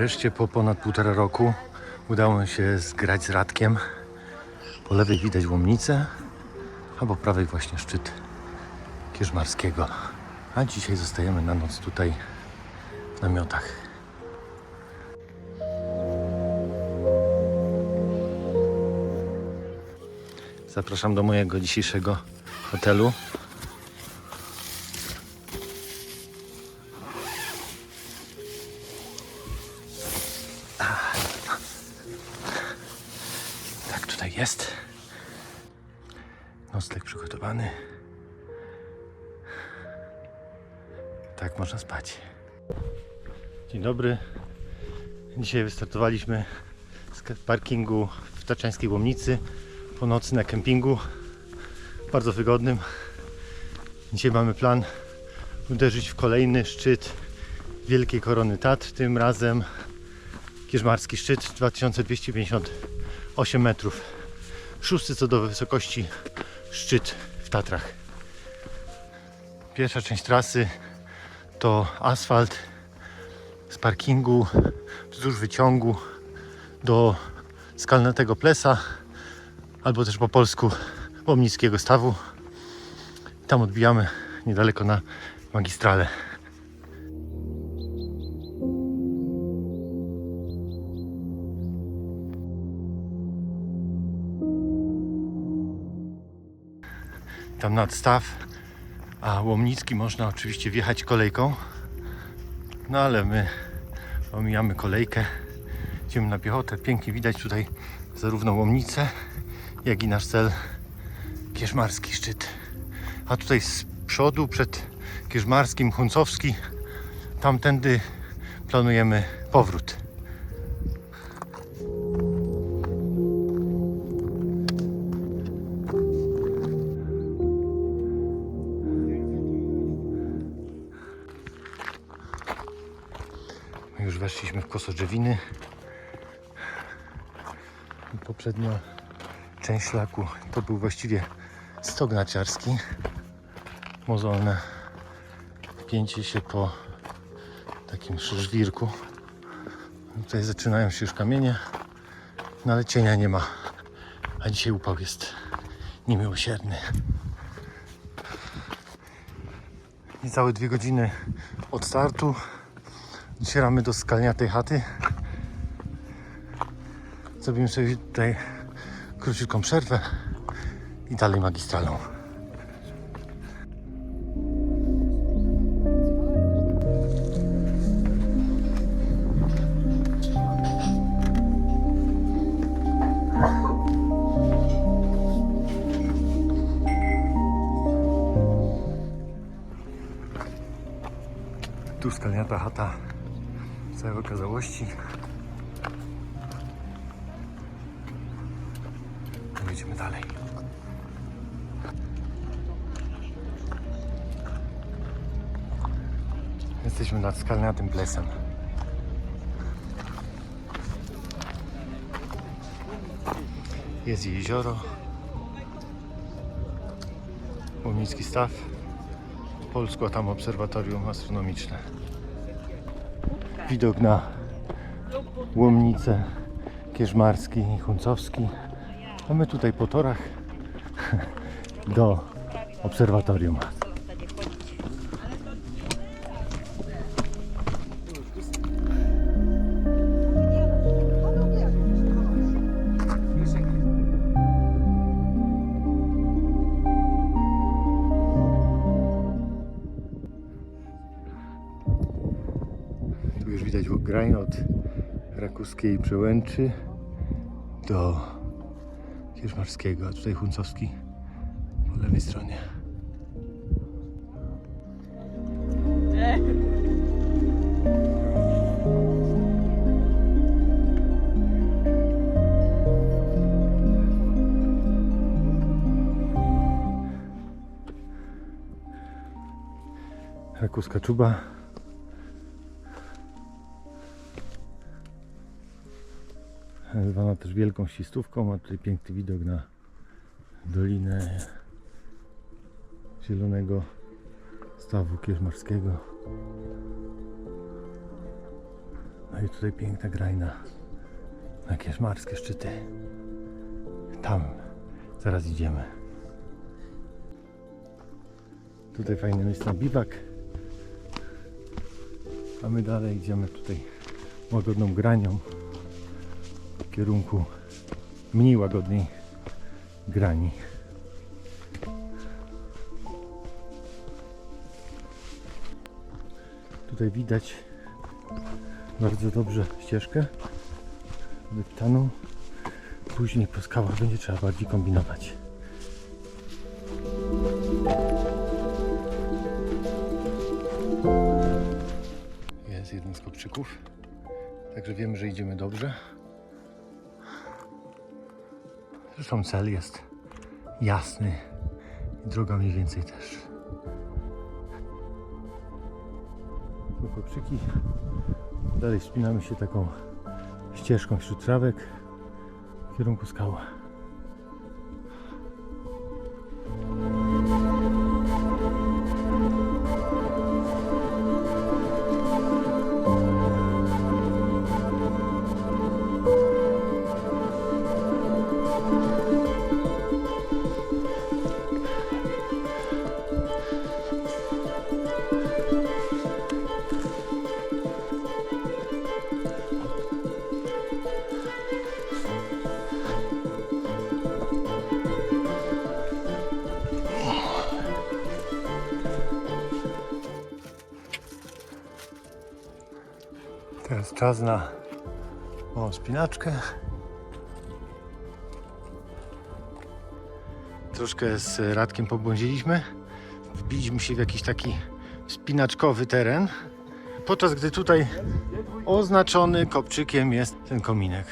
Wreszcie po ponad 1,5 roku udało mi się zgrać z Radkiem. Po lewej widać Łomnicę, a po prawej właśnie szczyt Kierzmarskiego. A dzisiaj zostajemy na noc tutaj w namiotach. Zapraszam do mojego dzisiejszego hotelu. Tak, tutaj jest. Nocleg przygotowany. Tak można spać. Dzień dobry. Dzisiaj wystartowaliśmy z parkingu w Taczańskiej Łomnicy po nocy na kempingu. Bardzo wygodnym. Dzisiaj mamy plan uderzyć w kolejny szczyt Wielkiej Korony Tatr. Tym razem Kierzmarski szczyt 2258 metrów. 6. co do wysokości szczyt w Tatrach. Pierwsza część trasy to asfalt z parkingu wzdłuż wyciągu do Skalnatego Plesa, albo też po polsku Łomnickiego Stawu. Tam odbijamy niedaleko na magistralę. Tam nad staw, a Łomnicki można oczywiście wjechać kolejką, no ale my omijamy kolejkę, idziemy na piechotę. Pięknie widać tutaj zarówno Łomnicę, jak i nasz cel Kierzmarski szczyt. A tutaj z przodu przed Kierzmarskim Huncowski, tamtędy planujemy powrót. Już weszliśmy w Kosodrzewiny. Poprzednia część szlaku to był właściwie stok narciarski. Mozolne pięcie się po takim żwirku. Tutaj zaczynają się już kamienie, no ale cienia nie ma. A dzisiaj upał jest niemiłosierny. Niecałe 2 godziny od startu. Docieramy do Skalniatej chaty. Zrobimy sobie tutaj króciutką przerwę i dalej magistralą. Tu Skalniata chata w całej okazałości. Idziemy dalej. Jesteśmy nad Skalniatym Plesem. Jest jezioro. Łomnicki Staw. Po polsku, a tam obserwatorium astronomiczne. Widok na Łomnicę, Kierzmarski i Huncowski. A my tutaj po torach do obserwatorium. Tu już widać grań od Rakuskiej Przełęczy do Kierzmarskiego, a tutaj Huncowski po lewej stronie. Rakuska Czuba. Zwana też Wielką Ścistówką. Ma tutaj piękny widok na dolinę Zielonego Stawu Kierzmarskiego. No i tutaj piękna grajna na Kierzmarskie szczyty. Tam zaraz idziemy. Tutaj fajne miejsce na biwak. A my dalej idziemy tutaj łagodną granią w kierunku mniej łagodnej grani. Tutaj widać bardzo dobrze ścieżkę wyptaną. Później po skałach będzie trzeba bardziej kombinować. Jest jeden z kopczyków, także wiemy, że idziemy dobrze. Zresztą cel jest jasny i droga mniej więcej też. Tu kopczyki. Dalej wspinamy się taką ścieżką wśród trawek w kierunku skał. Teraz czas na spinaczkę. Troszkę z Radkiem pobłądziliśmy. Wbiliśmy się w jakiś taki wspinaczkowy teren, podczas gdy tutaj oznaczony kopczykiem jest ten kominek.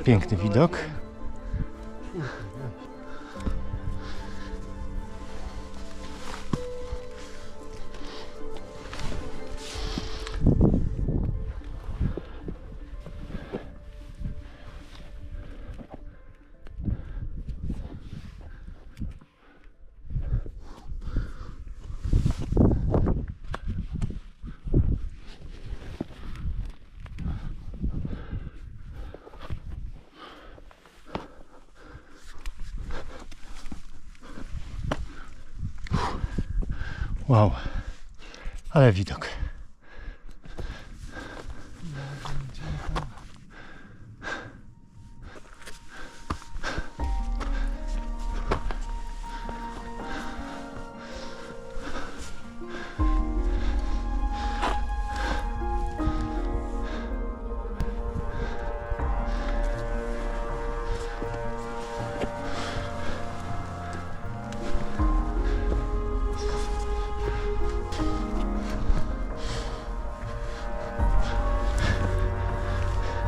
Piękny widok. Wow, ale widok.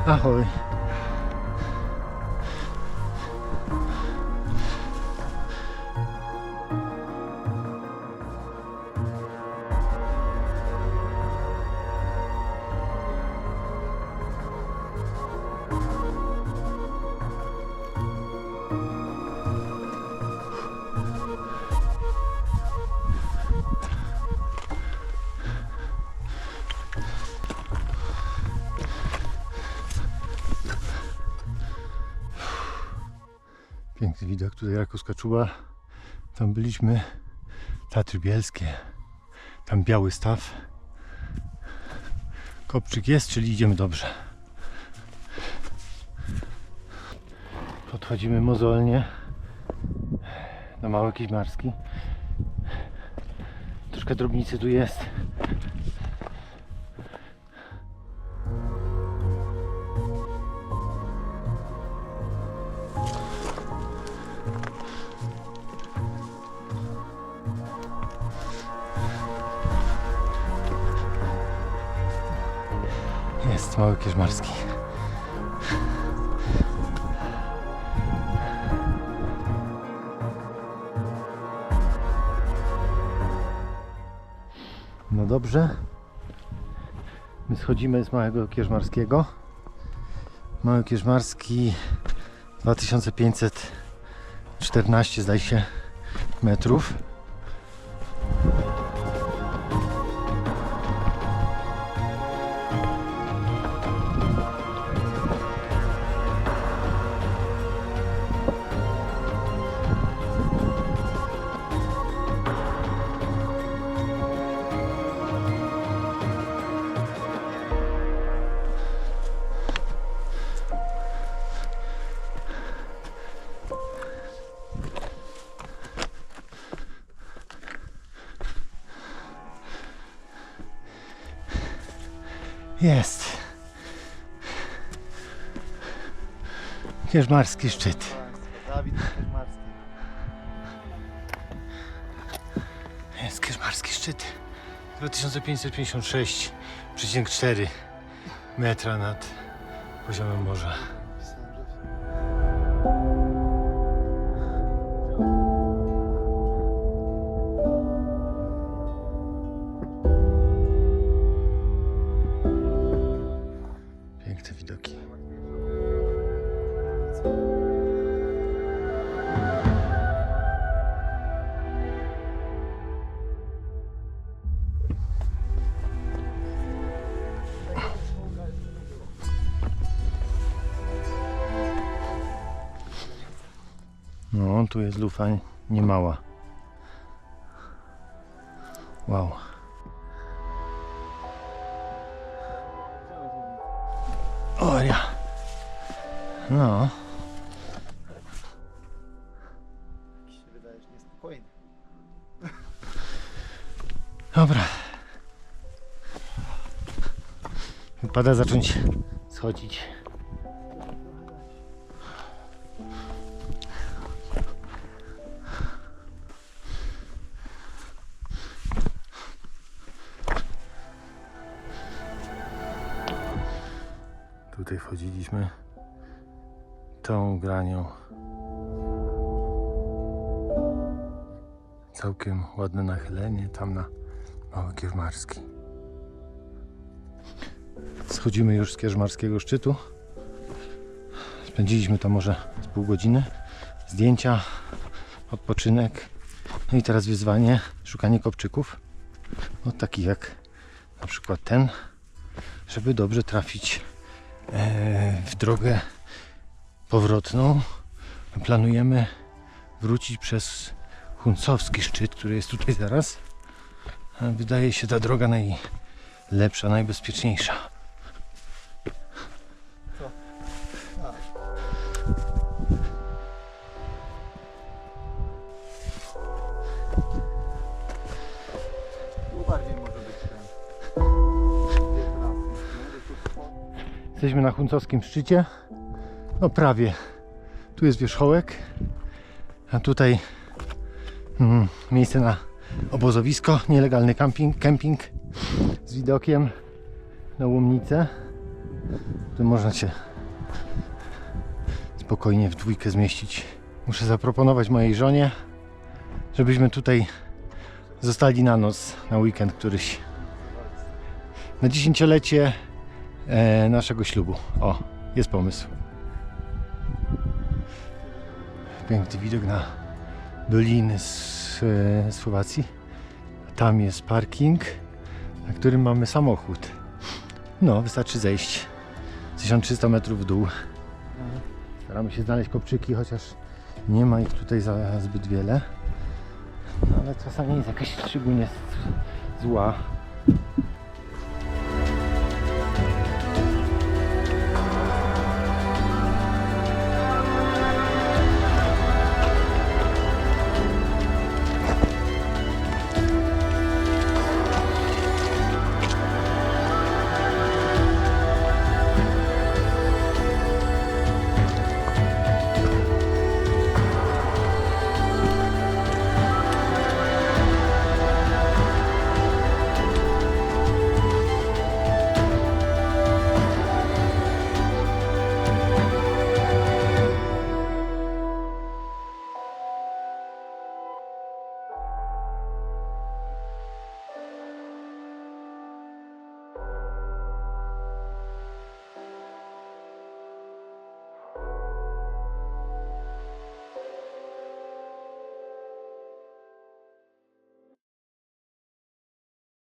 Ahoj. Piękny widok, tutaj Rakowska Czuba, tam byliśmy, Tatry Bielskie, tam Biały Staw, kopczyk jest, czyli idziemy dobrze. Podchodzimy mozolnie do Mały Kieźmarski, troszkę drobnicy tu jest. Jest Mały Kierzmarski. No dobrze. My schodzimy z Małego Kierzmarskiego. Mały Kierzmarski 2514 zdaje się metrów. Jest Kierzmarski szczyt. Dawid Kierzmarski. Jest Kierzmarski szczyt. 2556,4 metra nad poziomem morza. Piękne widoki. No, tu jest lufa niemała. Wow. O ja. No. Jakiś się wydajesz niespokojny. Dobra. Wypada zacząć schodzić. Tutaj wchodziliśmy tą granią. Całkiem ładne nachylenie tam na Mały Kierzmarski. Schodzimy już z Kierzmarskiego szczytu. Spędziliśmy tam może z pół godziny. Zdjęcia, odpoczynek. No i teraz wyzwanie, szukanie kopczyków. No takich jak na przykład ten, żeby dobrze trafić w drogę powrotną. Planujemy wrócić przez Huncowski szczyt, który jest tutaj zaraz. Wydaje się ta droga najlepsza, najbezpieczniejsza. Co? Tu bardziej może być ten. Jesteśmy na Huncowskim szczycie. No prawie. Tu jest wierzchołek, a tutaj miejsce na obozowisko, nielegalny kemping z widokiem na Łomnicę. Tu można się spokojnie w dwójkę zmieścić. Muszę zaproponować mojej żonie, żebyśmy tutaj zostali na noc, na weekend któryś. Na 10-lecie naszego ślubu. O, jest pomysł. Piękny widok na doliny Słowacji. Tam jest parking, na którym mamy samochód. No, wystarczy zejść 1300 metrów w dół. Staramy się znaleźć kopczyki, chociaż nie ma ich tutaj zbyt wiele. No, ale trasa nie jest jakaś szczególnie zła.